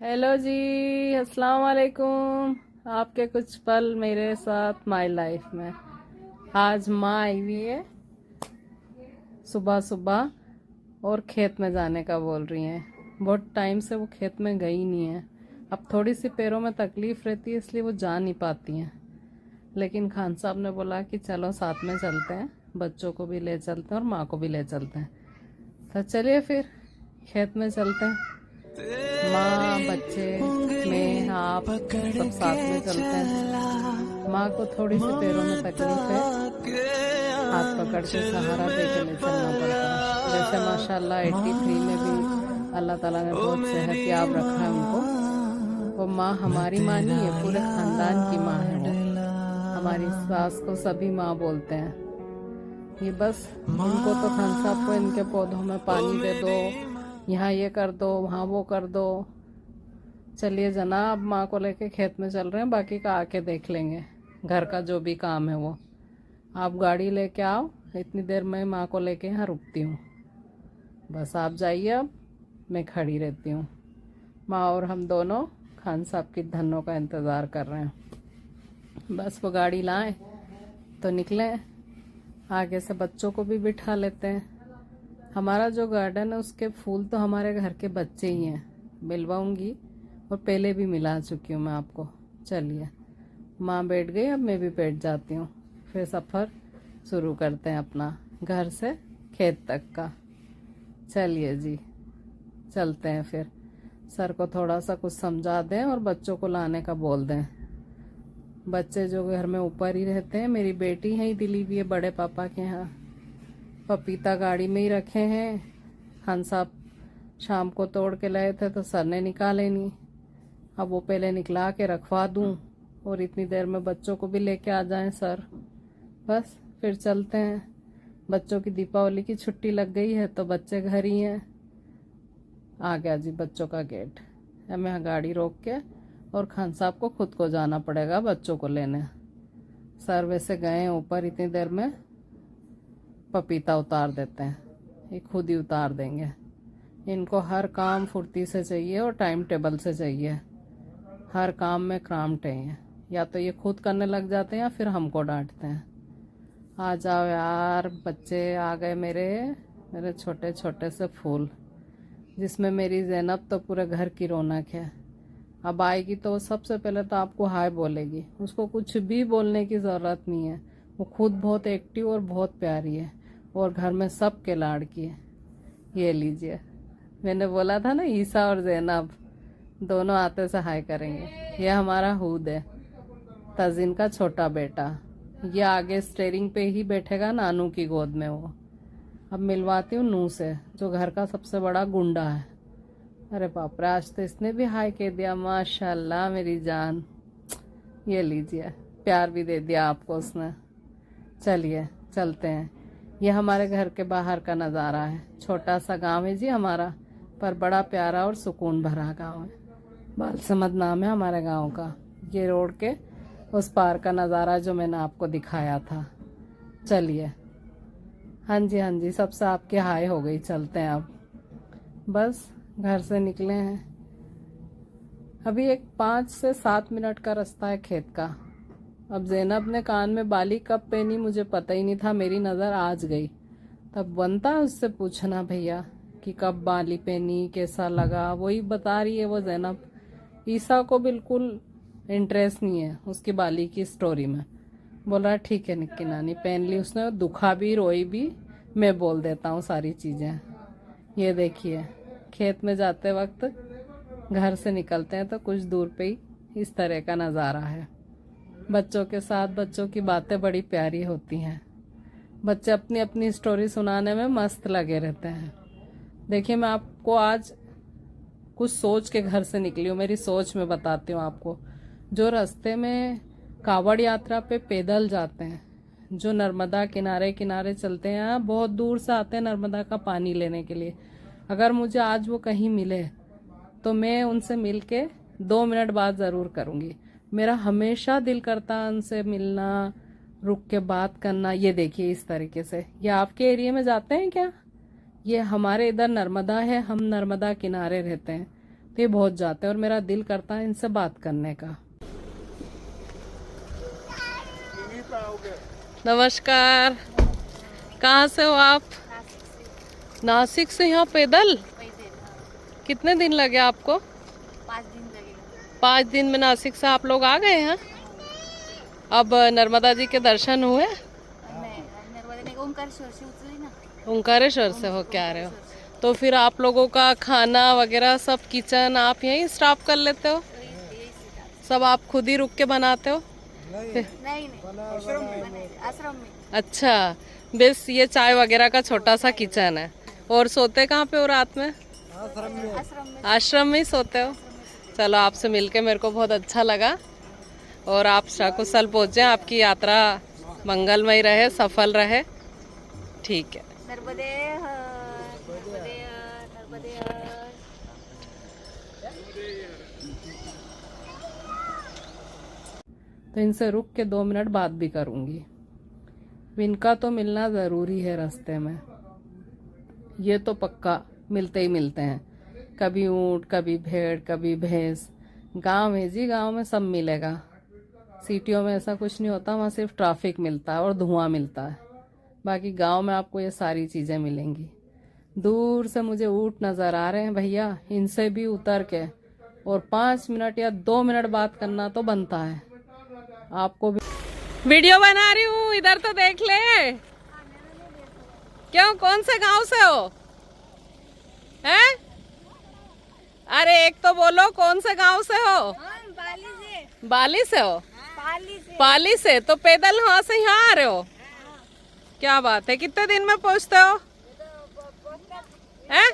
Hello जी। अस्सलाम वालेकुम। आपके कुछ पल मेरे साथ माय लाइफ में। आज माँ आई हुई है सुबह सुबह और खेत में जाने का बोल रही हैं। बहुत टाइम से वो खेत में गई नहीं है। अब थोड़ी सी पैरों में तकलीफ़ रहती है इसलिए वो जा नहीं पाती हैं। लेकिन खान साहब ने बोला कि चलो साथ में चलते हैं, बच्चों को भी ले चलते हैं और माँ को भी ले चलते हैं। तो चलिए फिर खेत में चलते हैं। माँ, बच्चे, मैं, आप सब साथ में चलते हैं। माँ को थोड़ी सी पैरों में तकलीफ है, हाथ पकड़ के सहारा दे के ले चलना पड़ता है। वैसे माशाल्लाह 83 में भी अल्लाह ताला ने बहुत सेहत याब रखा है उनको। वो माँ हमारी माँ नहीं है, पूरे खानदान की माँ है वो। हमारी सास को सभी माँ बोलते हैं। ये बस इनको तो खान साहब को इनके पौधों में पानी दे दो, यहाँ ये कर दो, वहाँ वो कर दो। चलिए जनाब, माँ को लेके खेत में चल रहे हैं, बाकी का आके देख लेंगे। घर का जो भी काम है वो आप गाड़ी लेके आओ, इतनी देर में माँ को लेके यहाँ रुकती हूँ। बस आप जाइए, अब मैं खड़ी रहती हूँ। माँ और हम दोनों खान साहब की धनों का इंतज़ार कर रहे हैं। बस वो गाड़ी लाएं तो निकलें। आगे से बच्चों को भी बिठा लेते हैं। हमारा जो गार्डन है उसके फूल तो हमारे घर के बच्चे ही हैं, मिलवाऊंगी और पहले भी मिला चुकी हूँ मैं आपको। चलिए, माँ बैठ गई, अब मैं भी बैठ जाती हूँ। फिर सफ़र शुरू करते हैं अपना, घर से खेत तक का। चलिए जी, चलते हैं फिर। सर को थोड़ा सा कुछ समझा दें और बच्चों को लाने का बोल दें। बच्चे जो घर में ऊपर ही रहते हैं, मेरी बेटी यहीं दिली हुई है बड़े पापा के यहाँ। पपीता गाड़ी में ही रखे हैं। खान साहब शाम को तोड़ के लाए थे तो सर ने निकाले नहीं। अब वो पहले निकला के रखवा दूं और इतनी देर में बच्चों को भी लेके आ जाएं सर। बस फिर चलते हैं। बच्चों की दीपावली की छुट्टी लग गई है तो बच्चे घर ही हैं। आ गया जी बच्चों का गेट। अब मैं गाड़ी रोक के, और खान साहब को खुद को जाना पड़ेगा बच्चों को लेने। सर वैसे गए हैं ऊपर, इतनी देर में पपीता उतार देते हैं, ये खुद ही उतार देंगे। इनको हर काम फुर्ती से चाहिए और टाइम टेबल से चाहिए। हर काम में क्रांटे हैं, या तो ये खुद करने लग जाते हैं या फिर हमको डांटते हैं। आ जाओ यार बच्चे, आ गए मेरे मेरे छोटे छोटे से फूल, जिसमें मेरी ज़ैनब तो पूरे घर की रौनक है। अब आएगी तो वो सबसे पहले तो आपको हाय बोलेगी, उसको कुछ भी बोलने की ज़रूरत नहीं है। वो खुद बहुत एक्टिव और बहुत प्यारी है और घर में सबके लाड़की है। ये लीजिए, मैंने बोला था ना ईसा और ज़ैनब दोनों आते से हाय करेंगे। ये हमारा हूद है, तजिन का छोटा बेटा। ये आगे स्टेयरिंग पे ही बैठेगा नानू की गोद में वो। अब मिलवाती हूँ नू से, जो घर का सबसे बड़ा गुंडा है। अरे बाप रे, आज तो इसने भी हाय कह दिया, माशाल्लाह मेरी जान। ये लीजिए, प्यार भी दे दिया आपको उसने। चलिए चलते हैं। ये हमारे घर के बाहर का नज़ारा है। छोटा सा गांव है जी हमारा, पर बड़ा प्यारा और सुकून भरा गांव है। बालसमद नाम है हमारे गांव का। ये रोड के उस पार का नज़ारा जो मैंने आपको दिखाया था। चलिए, हाँ जी हाँ जी, सबसे आपकी हाय हो गई। चलते हैं अब। बस घर से निकले हैं, अभी एक 5 से 7 मिनट का रास्ता है खेत का। अब ज़ैनब ने कान में बाली कब पहनी मुझे पता ही नहीं था, मेरी नज़र आज गई। तब बनता है उससे पूछना भैया कि कब बाली पहनी, कैसा लगा। वही बता रही है वो ज़ैनब। ईसा को बिल्कुल इंटरेस्ट नहीं है उसकी बाली की स्टोरी में। बोल रहा ठीक है निक्की नानी, पहन ली उसने, दुखा भी रोई भी, मैं बोल देता हूँ सारी चीज़ें। ये देखिए, खेत में जाते वक्त घर से निकलते हैं तो कुछ दूर पे ही इस तरह का नज़ारा है। बच्चों के साथ बच्चों की बातें बड़ी प्यारी होती हैं। बच्चे अपनी अपनी स्टोरी सुनाने में मस्त लगे रहते हैं। देखिए, मैं आपको आज कुछ सोच के घर से निकली हूँ, मेरी सोच में बताती हूँ आपको। जो रास्ते में कावड़ यात्रा पे पैदल जाते हैं, जो नर्मदा किनारे किनारे चलते हैं, बहुत दूर से आते हैं नर्मदा का पानी लेने के लिए। अगर मुझे आज वो कहीं मिले तो मैं उनसे मिल के 2 मिनट बाद ज़रूर करूँगी। मेरा हमेशा दिल करता है उनसे मिलना, रुक के बात करना। ये देखिए इस तरीके से। ये आपके एरिया में जाते हैं क्या? ये हमारे इधर नर्मदा है, हम नर्मदा किनारे रहते हैं, ये बहुत जाते हैं और मेरा दिल करता है इनसे बात करने का। नमस्कार, कहाँ से हो आप? नासिक से यहाँ पैदल? कितने दिन लगे आपको? 5 दिन लगेगा। 5 दिन में नासिक से आप लोग आ गए हैं? अब नर्मदा जी के दर्शन हुए? ओंकारेश्वर से हो क्या रहे हो? तो फिर आप लोगों का खाना वगैरह सब किचन आप यहीं स्टॉप कर लेते हो? सब आप खुद ही रुक के बनाते हो? नहीं आश्रम में। अच्छा, बस ये चाय वगैरह का छोटा सा किचन है। और सोते कहाँ पे हो रात में? आश्रम में ही सोते हो? चलो, आपसे मिलके मेरे को बहुत अच्छा लगा और आप सकुशल पहुँचे, आपकी यात्रा मंगलमय रहे, सफल रहे। ठीक है। नर्मदे नर्मदे नर्मदे। तो इनसे रुक के 2 मिनट बात भी करूंगी। इनका तो मिलना ज़रूरी है रास्ते में, ये तो पक्का मिलते ही मिलते हैं। कभी ऊँट, कभी भेड़, कभी भैंस। गांव है जी, गांव में सब मिलेगा। सिटियों में ऐसा कुछ नहीं होता, वहाँ सिर्फ ट्रैफिक मिलता है और धुआं मिलता है। बाकी गांव में आपको ये सारी चीज़ें मिलेंगी। दूर से मुझे ऊँट नज़र आ रहे हैं भैया, इनसे भी उतर के और 5 मिनट या 2 मिनट बात करना तो बनता है। आपको भी वीडियो बना रही हूँ, इधर तो देख ले। क्यों, कौन से गांव से हो? हैं? अरे एक तो बोलो, कौन से गांव से हो? बाली से। बाली से हो? पाली से। पाली से? तो पैदल वहां से यहाँ आ रहे हो? क्या बात है, कितने दिन में पहुँचते हो? हैं?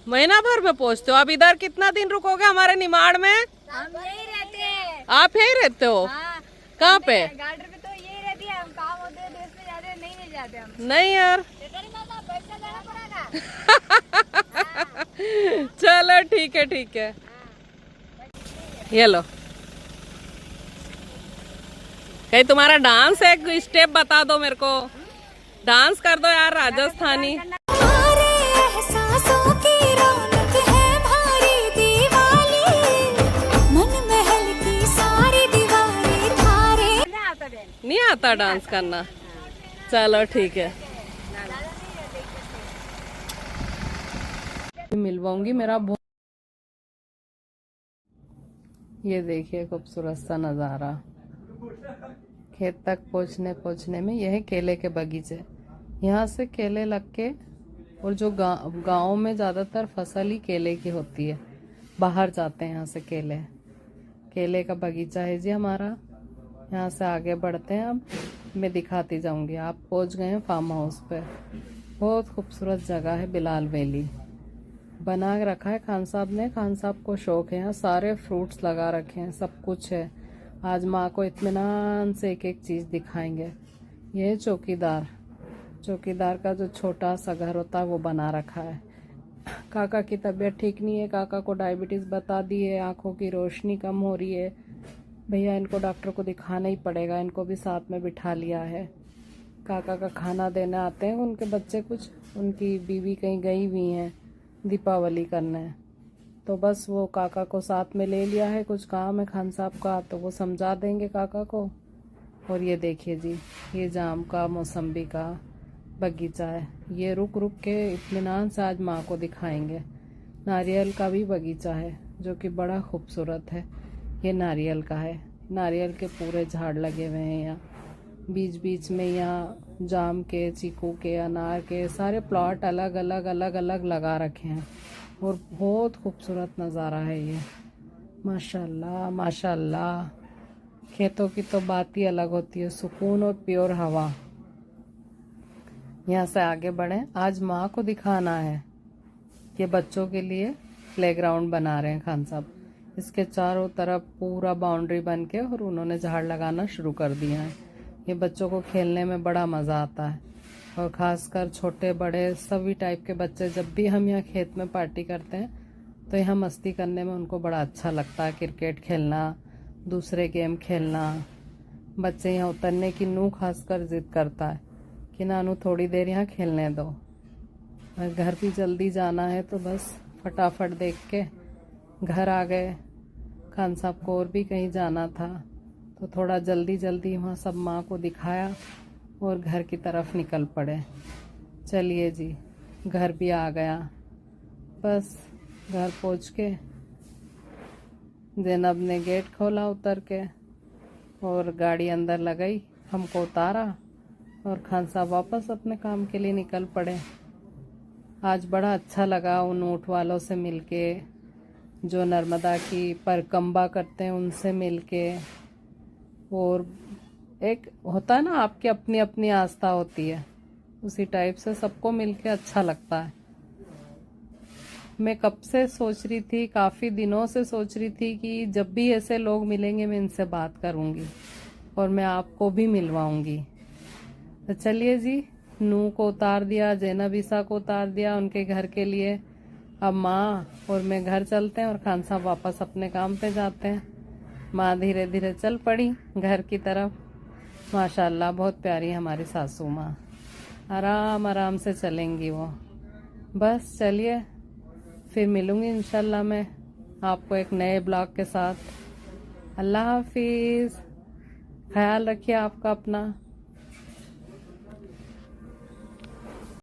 महीना भर में पहुँचते हो? अब इधर कितना दिन रुकोगे हमारे निमाड़ में? हम यही रहते हैं। आप यही रहते हो? हाँ, कहाँ पे? गार्डन पे तो यही रहती है। हम काम होते हैं देश में जाते नहीं जाते हम। नहीं यार। पैसा देना पड़ेगा। चलो ठीक है, ठीक है। ये लो, कहीं तुम्हारा डांस है, एक स्टेप बता दो मेरे को। डांस कर दो यार, राजस्थानी। नहीं आता डांस करना? चलो ठीक है, मिलवाऊंगी मेरा बहुत। ये देखिए खूबसूरत सा नज़ारा। खेत तक पहुंचने में यह केले के बगीचे, यहाँ से केले लग के, और जो गाँव में ज़्यादातर फसल ही केले की होती है, बाहर जाते हैं यहाँ से केले का बगीचा है जी हमारा। यहाँ से आगे बढ़ते हैं, अब मैं दिखाती जाऊंगी। आप पहुँच गए हैं फार्म हाउस पे। बहुत खूबसूरत जगह है, बिलाल वैली बना रखा है खान साहब ने। खान साहब को शौक है, यहाँ सारे फ्रूट्स लगा रखे हैं, सब कुछ है। आज माँ को इत्मीनान से एक एक चीज़ दिखाएंगे। ये चौकीदार का जो छोटा सा घर होता है वो बना रखा है। काका की तबीयत ठीक नहीं है, काका को डायबिटीज़ बता दी है, आँखों की रोशनी कम हो रही है। भैया इनको डॉक्टर को दिखाना ही पड़ेगा, इनको भी साथ में बिठा लिया है। काका का खाना देने आते हैं उनके बच्चे, कुछ उनकी बीवी कहीं गई हुई हैं दीपावली करने, तो बस वो काका को साथ में ले लिया है। कुछ काम है खान साहब का, तो वो समझा देंगे काका को। और ये देखिए जी, ये जाम का, मौसम्बी का बगीचा है। ये रुक रुक के इत्मीनान से आज माँ को दिखाएंगे। नारियल का भी बगीचा है जो कि बड़ा खूबसूरत है। ये नारियल का है, नारियल के पूरे झाड़ लगे हुए हैं यहाँ। बीच बीच में यहाँ जाम के, चीकू के, अनार के सारे प्लॉट अलग अलग लगा रखे हैं। और बहुत खूबसूरत नज़ारा है ये। माशाल्लाह माशाल्लाह। खेतों की तो बात ही अलग होती है, सुकून और प्योर हवा। यहाँ से आगे बढ़ें, आज माँ को दिखाना है। ये बच्चों के लिए प्लेग्राउंड बना रहे हैं खान साहब। इसके चारों तरफ पूरा बाउंड्री बन के और उन्होंने झाड़ लगाना शुरू कर दिया है। ये बच्चों को खेलने में बड़ा मज़ा आता है, और ख़ासकर छोटे बड़े सभी टाइप के बच्चे। जब भी हम यहाँ खेत में पार्टी करते हैं तो यहाँ मस्ती करने में उनको बड़ा अच्छा लगता है। क्रिकेट खेलना, दूसरे गेम खेलना। बच्चे यहाँ उतरने की नू खासकर जिद करता है कि नानू थोड़ी देर यहाँ खेलने दो। घर भी जल्दी जाना है तो बस फटाफट देख के घर आ गए। खान साहब को और भी कहीं जाना था, तो थोड़ा जल्दी जल्दी वहाँ सब माँ को दिखाया और घर की तरफ निकल पड़े। चलिए जी, घर भी आ गया। बस घर पहुँच के ज़ैनब ने गेट खोला उतर के और गाड़ी अंदर लगाई, हमको उतारा और खान साहब वापस अपने काम के लिए निकल पड़े। आज बड़ा अच्छा लगा उन ऊँट वालों से मिलके, जो नर्मदा की परिक्रमा करते हैं उनसे मिलके। और एक होता है ना, आपकी अपनी अपनी आस्था होती है, उसी टाइप से सबको मिलके अच्छा लगता है। मैं कब से सोच रही थी, काफ़ी दिनों से सोच रही थी कि जब भी ऐसे लोग मिलेंगे मैं इनसे बात करूंगी और मैं आपको भी मिलवाऊंगी। तो चलिए जी, नू को उतार दिया, ज़ैनब ईसा को उतार दिया उनके घर के लिए। अब माँ और मैं घर चलते हैं और खान साहब वापस अपने काम पे जाते हैं। माँ धीरे धीरे चल पड़ी घर की तरफ। माशाल्लाह बहुत प्यारी हमारी सासू माँ, आराम आराम से चलेंगी वो। बस चलिए, फिर मिलूंगी इंशाल्लाह मैं आपको एक नए ब्लॉग के साथ। अल्लाह हाफिज़, ख्याल रखिए आपका अपना।